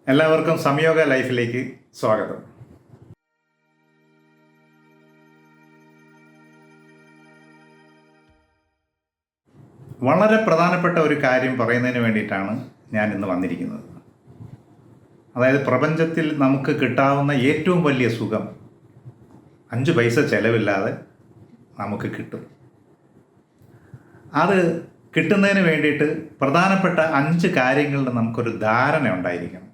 എല്ലാവർക്കും സംയോഗ ലൈഫിലേക്ക് സ്വാഗതം. വളരെ പ്രധാനപ്പെട്ട ഒരു കാര്യം പറയുന്നതിന് വേണ്ടിയിട്ടാണ് ഞാൻ ഇന്ന് വന്നിരിക്കുന്നത്. അതായത് പ്രപഞ്ചത്തിൽ നമുക്ക് കിട്ടാവുന്ന ഏറ്റവും വലിയ സുഖം 5 പൈസ ചിലവില്ലാതെ നമുക്ക് കിട്ടും. അത് കിട്ടുന്നതിന് വേണ്ടിയിട്ട് പ്രധാനപ്പെട്ട 5 കാര്യങ്ങളിൽ നമുക്കൊരു ധാരണ ഉണ്ടായിരിക്കണം.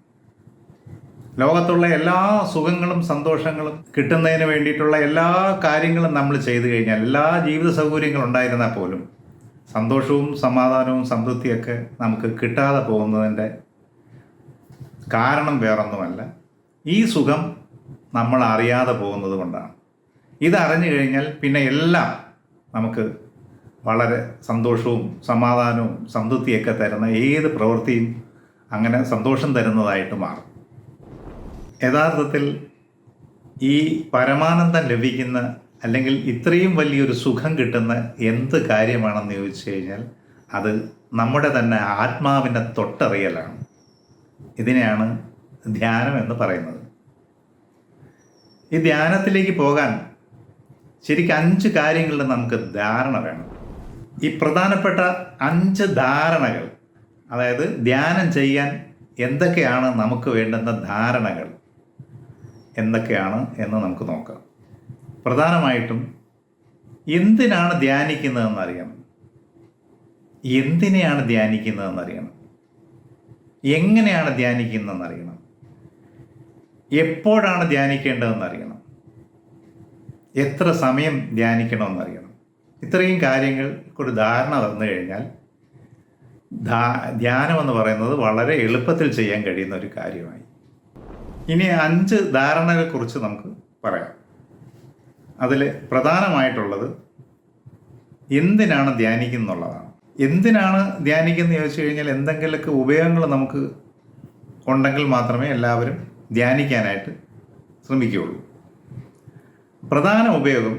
ലോകത്തുള്ള എല്ലാ സുഖങ്ങളും സന്തോഷങ്ങളും കിട്ടുന്നതിന് വേണ്ടിയിട്ടുള്ള എല്ലാ കാര്യങ്ങളും നമ്മൾ ചെയ്തു കഴിഞ്ഞാൽ, എല്ലാ ജീവിത സൗകര്യങ്ങളും ഉണ്ടായിരുന്നാൽ പോലും സന്തോഷവും സമാധാനവും സംതൃപ്തിയൊക്കെ നമുക്ക് കിട്ടാതെ പോകുന്നതിൻ്റെ കാരണം വേറൊന്നുമല്ല, ഈ സുഖം നമ്മൾ അറിയാതെ പോകുന്നത് കൊണ്ടാണ്. ഇതറിഞ്ഞു കഴിഞ്ഞാൽ പിന്നെ എല്ലാം നമുക്ക് വളരെ സന്തോഷവും സമാധാനവും സംതൃപ്തിയൊക്കെ തരുന്ന ഏത് പ്രവൃത്തിയും അങ്ങനെ സന്തോഷം തരുന്നതായിട്ട് മാറും. യഥാർത്ഥത്തിൽ ഈ പരമാനന്ദം ലഭിക്കുന്ന അല്ലെങ്കിൽ ഇത്രയും വലിയൊരു സുഖം കിട്ടുന്ന എന്ത് കാര്യമാണെന്ന് ചോദിച്ചു കഴിഞ്ഞാൽ അത് നമ്മുടെ തന്നെ ആത്മാവിനെ തൊട്ടറിയലാണ്. ഇതിനെയാണ് ധ്യാനം എന്ന് പറയുന്നത്. ഈ ധ്യാനത്തിലേക്ക് പോകാൻ ശരിക്കും 5 കാര്യങ്ങളിൽ നമുക്ക് ധാരണ വേണം. ഈ പ്രധാനപ്പെട്ട 5 ധാരണകൾ, അതായത് ധ്യാനം ചെയ്യാൻ എന്തൊക്കെയാണ് നമുക്ക് വേണ്ടുന്ന ധാരണകൾ എന്തൊക്കെയാണ് എന്ന് നമുക്ക് നോക്കാം. പ്രധാനമായിട്ടും എന്തിനാണ് ധ്യാനിക്കുന്നതെന്നറിയണം, എന്തിനെയാണ് ധ്യാനിക്കുന്നതെന്നറിയണം, എങ്ങനെയാണ് ധ്യാനിക്കുന്നതെന്നറിയണം, എപ്പോഴാണ് ധ്യാനിക്കേണ്ടതെന്നറിയണം, എത്ര സമയം ധ്യാനിക്കണമെന്നറിയണം. ഇത്രയും കാര്യങ്ങൾക്കൊരു ധാരണ വന്നു കഴിഞ്ഞാൽ ധ്യാനം എന്ന് പറയുന്നത് വളരെ എളുപ്പത്തിൽ ചെയ്യാൻ കഴിയുന്ന ഒരു കാര്യമായി. ഇനി 5 ധാരണകളെക്കുറിച്ച് നമുക്ക് പറയാം. അതിൽ പ്രധാനമായിട്ടുള്ളത് എന്തിനാണ് ധ്യാനിക്കുന്നുള്ളതാണ്. എന്തിനാണ് ധ്യാനിക്കുന്നത് ചോദിച്ചു കഴിഞ്ഞാൽ എന്തെങ്കിലുമൊക്കെ ഉപയോഗങ്ങൾ നമുക്ക് ഉണ്ടെങ്കിൽ മാത്രമേ എല്ലാവരും ധ്യാനിക്കാനായിട്ട് ശ്രമിക്കുകയുള്ളൂ. പ്രധാന ഉപയോഗം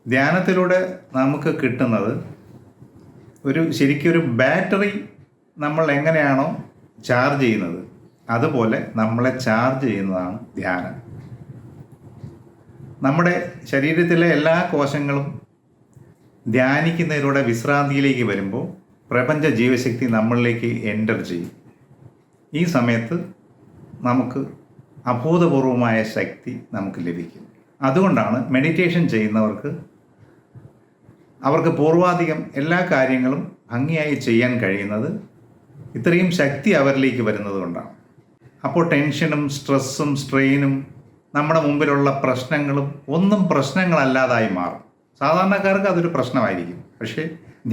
ധ്യാനത്തിലൂടെ നമുക്ക് കിട്ടുന്നത് ശരിക്കൊരു ബാറ്ററി നമ്മൾ എങ്ങനെയാണോ ചാർജ് ചെയ്യുന്നത് അതുപോലെ നമ്മളെ ചാർജ് ചെയ്യുന്നതാണ് ധ്യാനം. നമ്മുടെ ശരീരത്തിലെ എല്ലാ കോശങ്ങളും ധ്യാനിക്കുന്നതിലൂടെ വിശ്രാന്തിയിലേക്ക് വരുമ്പോൾ പ്രപഞ്ച ജീവശക്തി നമ്മളിലേക്ക് എൻ്റർ ചെയ്യും. ഈ സമയത്ത് നമുക്ക് അഭൂതപൂർവമായ ശക്തി നമുക്ക് ലഭിക്കും. അതുകൊണ്ടാണ് മെഡിറ്റേഷൻ ചെയ്യുന്നവർക്ക് അവർക്ക് പൂർവാധികം എല്ലാ കാര്യങ്ങളും ഭംഗിയായി ചെയ്യാൻ കഴിയുന്നത് ഇത്രയും ശക്തി അവരിലേക്ക് വരുന്നത് കൊണ്ടാണ്. അപ്പോൾ ടെൻഷനും സ്ട്രെസ്സും സ്ട്രെയിനും നമ്മുടെ മുമ്പിലുള്ള പ്രശ്നങ്ങളും ഒന്നും പ്രശ്നങ്ങളല്ലാതായി മാറും. സാധാരണക്കാർക്ക് അതൊരു പ്രശ്നമായിരിക്കും, പക്ഷേ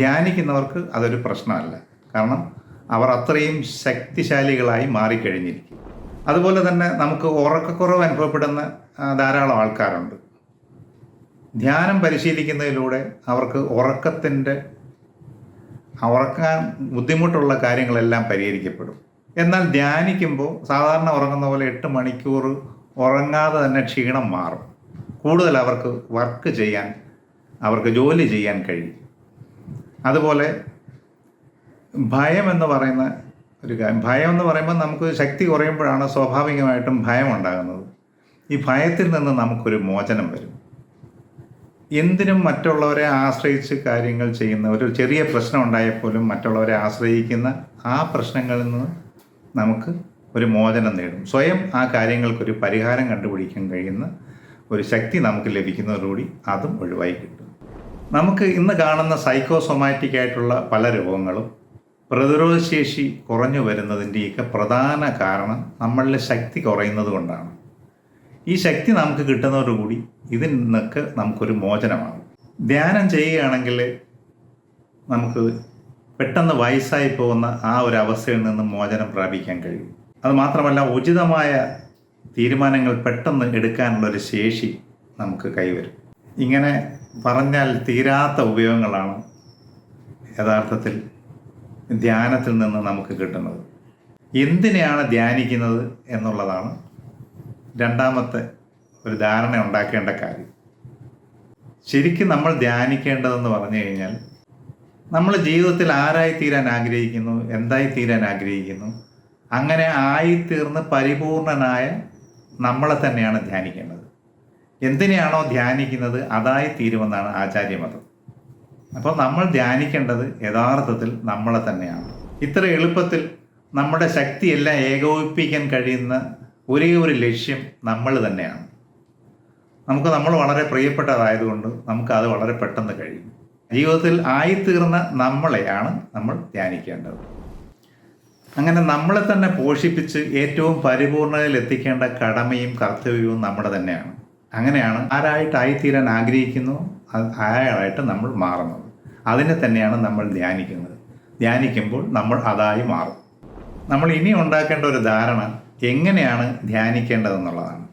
ധ്യാനിക്കുന്നവർക്ക് അതൊരു പ്രശ്നമല്ല. കാരണം അവർ അത്രയും ശക്തിശാലികളായി മാറിക്കഴിഞ്ഞിരിക്കും. അതുപോലെ തന്നെ നമുക്ക് ഉറക്കക്കുറവ് അനുഭവപ്പെടുന്ന ധാരാളം ആൾക്കാരുണ്ട്. ധ്യാനം പരിശീലിക്കുന്നതിലൂടെ അവർക്ക് ഉറക്കാൻ ബുദ്ധിമുട്ടുള്ള കാര്യങ്ങളെല്ലാം പരിഹരിക്കപ്പെടും. എന്നാൽ ധ്യാനിക്കുമ്പോൾ സാധാരണ ഉറങ്ങുന്ന പോലെ 8 മണിക്കൂർ ഉറങ്ങാതെ തന്നെ ക്ഷീണം മാറും. കൂടുതൽ അവർക്ക് ജോലി ചെയ്യാൻ കഴിയും. അതുപോലെ ഭയം എന്ന് പറയുന്ന ഒരു കാര്യം, ഭയം എന്ന് പറയുമ്പോൾ നമുക്ക് ശക്തി കുറയുമ്പോഴാണ് സ്വാഭാവികമായിട്ടും ഭയം ഉണ്ടാകുന്നത്. ഈ ഭയത്തിൽ നിന്ന് നമുക്കൊരു മോചനം വരും. എന്തിനും മറ്റുള്ളവരെ ആശ്രയിച്ച് കാര്യങ്ങൾ ചെയ്യുന്ന, ഒരു ചെറിയ പ്രശ്നം ഉണ്ടായപ്പോലും മറ്റുള്ളവരെ ആശ്രയിക്കുന്ന ആ പ്രശ്നങ്ങളിൽ നിന്ന് നമുക്ക് ഒരു മോചനം നേടും. സ്വയം ആ കാര്യങ്ങൾക്കൊരു പരിഹാരം കണ്ടുപിടിക്കാൻ കഴിയുന്ന ഒരു ശക്തി നമുക്ക് ലഭിക്കുന്നതോടുകൂടി അതും ഒഴിവായി കിട്ടും. നമുക്ക് ഇന്ന് കാണുന്ന സൈക്കോസൊമാറ്റിക് ആയിട്ടുള്ള പല രോഗങ്ങളും പ്രതിരോധശേഷി കുറഞ്ഞു വരുന്നതിൻ്റെയൊക്കെ പ്രധാന കാരണം നമ്മളിലെ ശക്തി കുറയുന്നത് കൊണ്ടാണ്. ഈ ശക്തി നമുക്ക് കിട്ടുന്നതോടുകൂടി ഇതിൽ നിന്നൊക്കെ നമുക്കൊരു മോചനമാണ്. ധ്യാനം ചെയ്യുകയാണെങ്കിൽ നമുക്ക് പെട്ടെന്ന് വയസ്സായി പോകുന്ന ആ ഒരു അവസ്ഥയിൽ നിന്ന് മോചനം പ്രാപിക്കാൻ കഴിയും. അതുമാത്രമല്ല, ഉചിതമായ തീരുമാനങ്ങൾ പെട്ടെന്ന് എടുക്കാനുള്ളൊരു ശേഷി നമുക്ക് കൈവരും. ഇങ്ങനെ പറഞ്ഞാൽ തീരാത്ത ഉപയോഗങ്ങളാണ് യഥാർത്ഥത്തിൽ ധ്യാനത്തിൽ നിന്ന് നമുക്ക് കിട്ടുന്നത്. എന്തിനെയാണ് ധ്യാനിക്കുന്നത് എന്നുള്ളതാണ് രണ്ടാമത്തെ ഒരു ധാരണ ഉണ്ടാക്കേണ്ട കാര്യം. ശരിക്കും നമ്മൾ ധ്യാനിക്കേണ്ടതെന്ന് പറഞ്ഞു കഴിഞ്ഞാൽ നമ്മൾ ജീവിതത്തിൽ ആരായി തീരാൻ ആഗ്രഹിക്കുന്നു, എന്തായി തീരാൻ ആഗ്രഹിക്കുന്നു, അങ്ങനെ ആയിത്തീർന്ന് പരിപൂർണനായ നമ്മളെ തന്നെയാണ് ധ്യാനിക്കേണ്ടത്. എന്തിനെയാണോ ധ്യാനിക്കുന്നത് അതായിത്തീരുമെന്നാണ് ആചാര്യമതം. അപ്പോൾ നമ്മൾ ധ്യാനിക്കേണ്ടത് യഥാർത്ഥത്തിൽ നമ്മളെ തന്നെയാണ്. ഇത്ര എളുപ്പത്തിൽ നമ്മുടെ ശക്തിയെല്ലാം ഏകോപിപ്പിക്കാൻ കഴിയുന്ന ഒരേ ഒരു ലക്ഷ്യം നമ്മൾ തന്നെയാണ്. നമ്മൾ വളരെ പ്രിയപ്പെട്ടതായതുകൊണ്ട് നമുക്കത് വളരെ പെട്ടെന്ന് കഴിയും. ജീവിതത്തിൽ ആയിത്തീർന്ന നമ്മളെയാണ് നമ്മൾ ധ്യാനിക്കേണ്ടത്. അങ്ങനെ നമ്മളെ തന്നെ പോഷിപ്പിച്ച് ഏറ്റവും പരിപൂർണതയിൽ എത്തിക്കേണ്ട കടമയും കർത്തവ്യവും നമ്മുടെ തന്നെയാണ്. അങ്ങനെയാണ് ആരായിട്ടായിത്തീരാൻ ആഗ്രഹിക്കുന്നു അയാളായിട്ട് നമ്മൾ മാറുന്നത്. അതിനെ തന്നെയാണ് നമ്മൾ ധ്യാനിക്കുന്നത്. ധ്യാനിക്കുമ്പോൾ നമ്മൾ അതായി മാറും. നമ്മൾ ഇനി ഉണ്ടാക്കേണ്ട ഒരു ധാരണ എങ്ങനെയാണ് ധ്യാനിക്കേണ്ടതെന്നുള്ളതാണ്.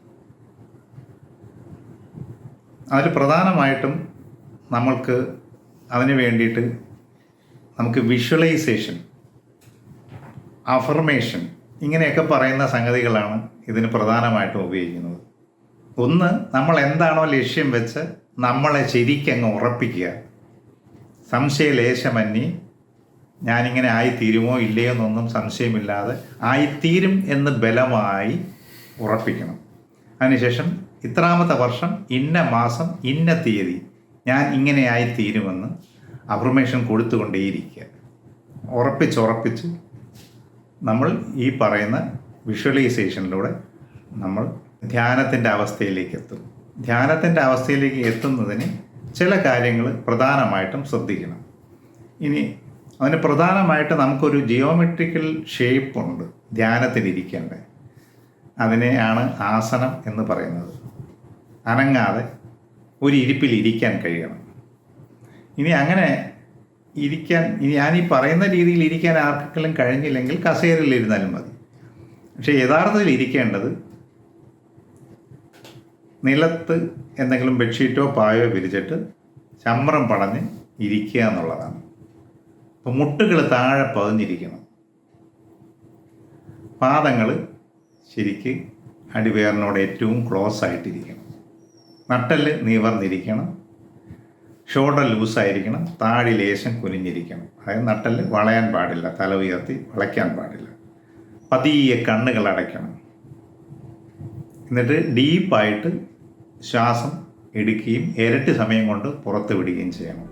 അതിൽ പ്രധാനമായിട്ടും നമ്മൾക്ക് അതിന് വേണ്ടിയിട്ട് നമുക്ക് വിഷ്വലൈസേഷൻ, അഫർമേഷൻ ഇങ്ങനെയൊക്കെ പറയുന്ന സംഗതികളാണ് ഇതിന് പ്രധാനമായിട്ടും ഉപയോഗിക്കുന്നത്. ഒന്ന്, നമ്മൾ എന്താണോ ലക്ഷ്യം വെച്ച് നമ്മളെ ശരിക്കങ്ങ് ഉറപ്പിക്കുക. സംശയലേശമന്യേ ഞാനിങ്ങനെ ആയിത്തീരുമോ ഇല്ലയോ എന്നൊന്നും സംശയമില്ലാതെ ആയിത്തീരും എന്ന് ബലമായി ഉറപ്പിക്കണം. അതിനുശേഷം ഇത്രാമത്തെ വർഷം ഇന്ന മാസം ഇന്ന തീയതി ഞാൻ ഇങ്ങനെ ആയിത്തീരുമെന്ന് അഫർമേഷൻ കൊടുത്തുകൊണ്ടേയിരിക്കുക. ഉറപ്പിച്ച് നമ്മൾ ഈ പറയുന്ന വിഷ്വലൈസേഷനിലൂടെ നമ്മൾ ധ്യാനത്തിൻ്റെ അവസ്ഥയിലേക്ക് എത്തും. ധ്യാനത്തിൻ്റെ അവസ്ഥയിലേക്ക് എത്തുന്നതിന് ചില കാര്യങ്ങൾ പ്രധാനമായിട്ടും ശ്രദ്ധിക്കണം. ഇനി അതിന് പ്രധാനമായിട്ട് നമുക്കൊരു ജിയോമെട്രിക്കൽ ഷേപ്പുണ്ട് ധ്യാനത്തിലിരിക്കേണ്ടത്. അതിനെയാണ് ആസനം എന്ന് പറയുന്നത്. അനങ്ങാതെ ഒരു ഇരിപ്പിൽ ഇരിക്കാൻ കഴിയണം. ഇനി അങ്ങനെ ഇരിക്കാൻ, ഞാനീ പറയുന്ന രീതിയിൽ ഇരിക്കാൻ ആർക്കെങ്കിലും കഴിഞ്ഞില്ലെങ്കിൽ കസേരയിൽ ഇരുന്നാലും മതി. പക്ഷേ യഥാർത്ഥത്തിൽ ഇരിക്കേണ്ടത് നിലത്ത് എന്തെങ്കിലും ബെഡ്ഷീറ്റോ പായോ വിരിച്ചിട്ട് ചമ്രം പടഞ്ഞ് ഇരിക്കുക എന്നുള്ളതാണ്. അപ്പോൾ മുട്ടുകൾ താഴെ പതിഞ്ഞിരിക്കണം. പാദങ്ങൾ ശരിക്ക് അടിവേറിനോട് ഏറ്റവും ക്ലോസ് ആയിട്ടിരിക്കണം. നട്ടെല്ല് നിവർന്നിരിക്കണം. ഷോൾഡർ ലൂസായിരിക്കണം. താടി ലേശം കുനിഞ്ഞിരിക്കണം. അതായത് നട്ടെല്ല് വളയാൻ പാടില്ല, തല ഉയർത്തി വളയ്ക്കാൻ പാടില്ല. പതിയെ കണ്ണുകൾ അടയ്ക്കണം. എന്നിട്ട് ഡീപ്പായിട്ട് ശ്വാസം എടുക്കുകയും ഇരട്ടി സമയം കൊണ്ട് പുറത്ത് വിടുകയും ചെയ്യണം.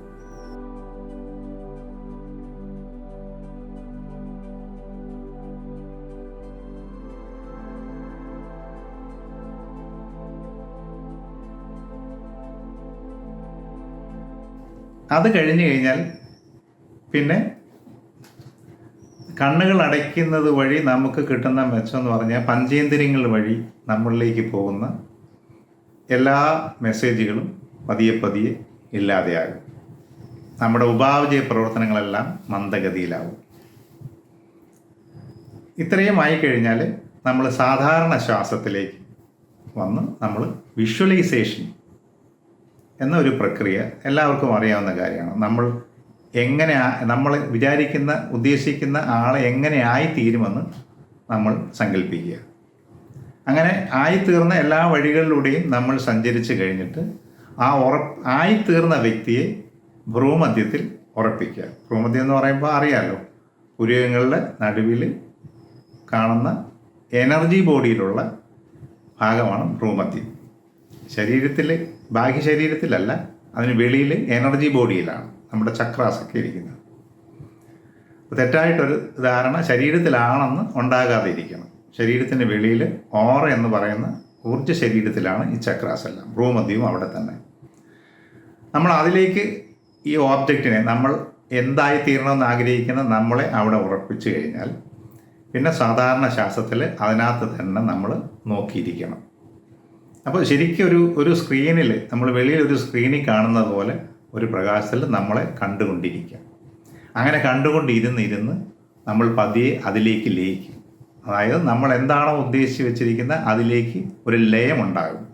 അത് കഴിഞ്ഞു കഴിഞ്ഞാൽ പിന്നെ കണ്ണുകൾ അടയ്ക്കുന്നത് വഴി നമുക്ക് കിട്ടുന്ന മെച്ചം എന്ന് പറഞ്ഞാൽ പഞ്ചേന്ദ്രിയങ്ങൾ വഴി നമ്മളിലേക്ക് പോകുന്ന എല്ലാ മെസ്സേജുകളും പതിയെ ഇല്ലാതെയാകും. നമ്മുടെ ഉപാപചയ പ്രവർത്തനങ്ങളെല്ലാം മന്ദഗതിയിലാവും. ഇത്രയും ആയിക്കഴിഞ്ഞാൽ നമ്മൾ സാധാരണ ശ്വാസത്തിലേക്ക് വന്ന് നമ്മൾ വിഷ്വലൈസേഷൻ എന്ന ഒരു പ്രക്രിയ എല്ലാവർക്കും അറിയാവുന്ന കാര്യമാണ്. നമ്മൾ വിചാരിക്കുന്ന ഉദ്ദേശിക്കുന്ന ആളെ എങ്ങനെ ആയിത്തീരുമെന്ന് നമ്മൾ സങ്കല്പിക്കുക. അങ്ങനെ ആയിത്തീർന്ന എല്ലാ വഴികളിലൂടെയും നമ്മൾ സഞ്ചരിച്ച് കഴിഞ്ഞിട്ട് ആയിത്തീർന്ന വ്യക്തിയെ ഭ്രൂമധ്യത്തിൽ ഉറപ്പിക്കുക. ഭ്രൂമധ്യം എന്ന് പറയുമ്പോൾ അറിയാമല്ലോ, പുരികങ്ങളുടെ നടുവിൽ കാണുന്ന എനർജി ബോഡിയിലുള്ള ഭാഗമാണ് ഭ്രൂമധ്യം. ബാഹ്യ ശരീരത്തിലല്ല, അതിന് വെളിയിൽ എനർജി ബോഡിയിലാണ് നമ്മുടെ ചക്രാസൊക്കെ ഇരിക്കുന്നത്. തെറ്റായിട്ടൊരു ധാരണ ശരീരത്തിലാണെന്ന് ഉണ്ടാകാതെ ഇരിക്കണം. ശരീരത്തിൻ്റെ വെളിയിൽ ഓറ എന്ന് പറയുന്ന ഊർജ്ജ ശരീരത്തിലാണ് ഈ ചക്രാസ് എല്ലാം. ഭ്രൂമധ്യവും അവിടെ തന്നെ. നമ്മൾ അതിലേക്ക് ഈ ഓബ്ജക്റ്റിനെ നമ്മൾ എന്തായിത്തീരണമെന്ന് ആഗ്രഹിക്കുന്ന നമ്മളെ അവിടെ ഉറപ്പിച്ചു കഴിഞ്ഞാൽ പിന്നെ സാധാരണ ശ്വാസത്തിൽ അതിനകത്ത് തന്നെ നമ്മൾ നോക്കിയിരിക്കണം. അപ്പോൾ ശരിക്കും ഒരു സ്ക്രീനിൽ, നമ്മൾ വെളിയിൽ ഒരു സ്ക്രീനിൽ കാണുന്നത് പോലെ ഒരു പ്രകാശത്തിൽ നമ്മളെ കണ്ടുകൊണ്ടിരിക്കുക. അങ്ങനെ കണ്ടുകൊണ്ടിരുന്ന് നമ്മൾ പതിയെ അതിലേക്ക് ലയിക്കും. അതായത് നമ്മൾ എന്താണോ ഉദ്ദേശിച്ച് വെച്ചിരിക്കുന്ന അതിലേക്ക് ഒരു ലയമുണ്ടാകും.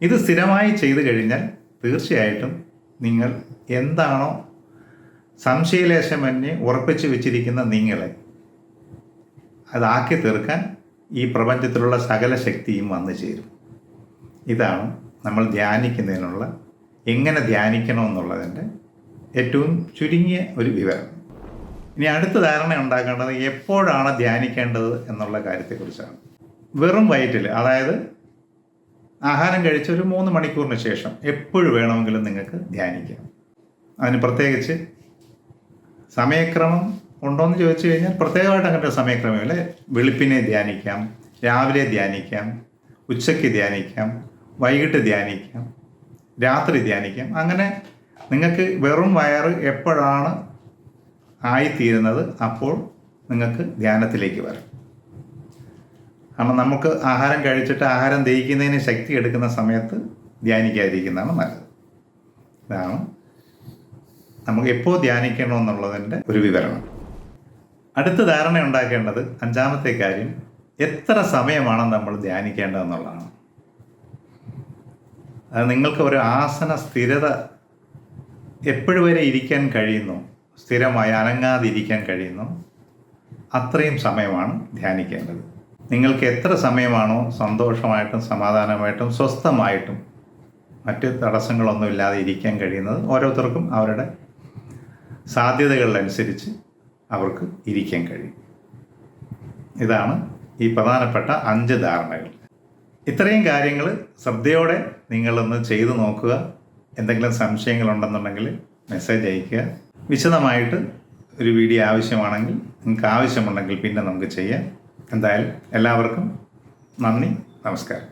ഇത് സ്ഥിരമായി ചെയ്തു കഴിഞ്ഞാൽ തീർച്ചയായിട്ടും നിങ്ങൾ എന്താണോ സംശയലേശമന്യേ ഉറപ്പിച്ച് വെച്ചിരിക്കുന്ന നിങ്ങളെ അതാക്കി തീർക്കാൻ ഈ പ്രപഞ്ചത്തിലുള്ള സകല ശക്തിയും വന്നു ചേരും. ഇതാണ് നമ്മൾ ധ്യാനിക്കുന്നതിനുള്ള, എങ്ങനെ ധ്യാനിക്കണമെന്നുള്ളതിൻ്റെ ഏറ്റവും ചുരുങ്ങിയ ഒരു വിവരം. ഇനി അടുത്ത ധാരണ ഉണ്ടാക്കേണ്ടത് എപ്പോഴാണ് ധ്യാനിക്കേണ്ടത് എന്നുള്ള കാര്യത്തെക്കുറിച്ചാണ്. വെറും വയറ്റിൽ, അതായത് ആഹാരം കഴിച്ച ഒരു 3 മണിക്കൂറിന് ശേഷം എപ്പോഴും വേണമെങ്കിലും നിങ്ങൾക്ക് ധ്യാനിക്കാം. അതിന് പ്രത്യേകിച്ച് സമയക്രമം ഉണ്ടോയെന്ന് ചോദിച്ചു കഴിഞ്ഞാൽ പ്രത്യേകമായിട്ട് അങ്ങനെ ഒരു സമയക്രമമില്ല. വെളുപ്പിനെ ധ്യാനിക്കാം, രാവിലെ ധ്യാനിക്കാം, ഉച്ചയ്ക്ക് ധ്യാനിക്കാം, വൈകിട്ട് ധ്യാനിക്കാം, രാത്രി ധ്യാനിക്കാം. അങ്ങനെ നിങ്ങൾക്ക് വെറും വയറ് എപ്പോഴാണ് ആയിത്തീരുന്നത് അപ്പോൾ നിങ്ങൾക്ക് ധ്യാനത്തിലേക്ക് വരാം. കാരണം നമുക്ക് ആഹാരം കഴിച്ചിട്ട് ആഹാരം ദഹിക്കുന്നതിന് ശക്തി എടുക്കുന്ന സമയത്ത് ധ്യാനിക്കാതിരിക്കുന്നതാണ് നല്ലത്. ഇതാണ് നമുക്ക് എപ്പോൾ ധ്യാനിക്കണമെന്നുള്ളതിൻ്റെ ഒരു വിവരണം. അടുത്ത ധാരണ ഉണ്ടാക്കേണ്ടത് 5-ാമത്തെ കാര്യം, എത്ര സമയമാണ് നമ്മൾ ധ്യാനിക്കേണ്ടതെന്നുള്ളതാണ്. അത് നിങ്ങൾക്ക് ഒരു ആസന സ്ഥിരത എപ്പോഴും വരെ ഇരിക്കാൻ കഴിയുന്നു, സ്ഥിരമായി അനങ്ങാതിരിക്കാൻ കഴിയുന്നു, അത്രയും സമയമാണ് ധ്യാനിക്കേണ്ടത്. നിങ്ങൾക്ക് എത്ര സമയമാണോ സന്തോഷമായിട്ടും സമാധാനമായിട്ടും സ്വസ്ഥമായിട്ടും മറ്റ് തടസ്സങ്ങളൊന്നുമില്ലാതെ ഇരിക്കാൻ കഴിയുന്നത്, ഓരോരുത്തർക്കും അവരുടെ സാധ്യതകളിലനുസരിച്ച് അവർക്ക് ഇരിക്കാൻ കഴിയും. ഇതാണ് ഈ പ്രധാനപ്പെട്ട 5 ധാരണകൾ. ഇത്രയും കാര്യങ്ങൾ ശ്രദ്ധയോടെ നിങ്ങളൊന്ന് ചെയ്തു നോക്കുക. എന്തെങ്കിലും സംശയങ്ങളുണ്ടെന്നുണ്ടെങ്കിൽ മെസ്സേജ് അയയ്ക്കുക. വിശദമായിട്ട് ഒരു വീഡിയോ ആവശ്യമാണെങ്കിൽ, നിങ്ങൾക്ക് ആവശ്യമുണ്ടെങ്കിൽ പിന്നെ നമുക്ക് ചെയ്യാം. എന്തായാലും എല്ലാവർക്കും നന്ദി, നമസ്കാരം.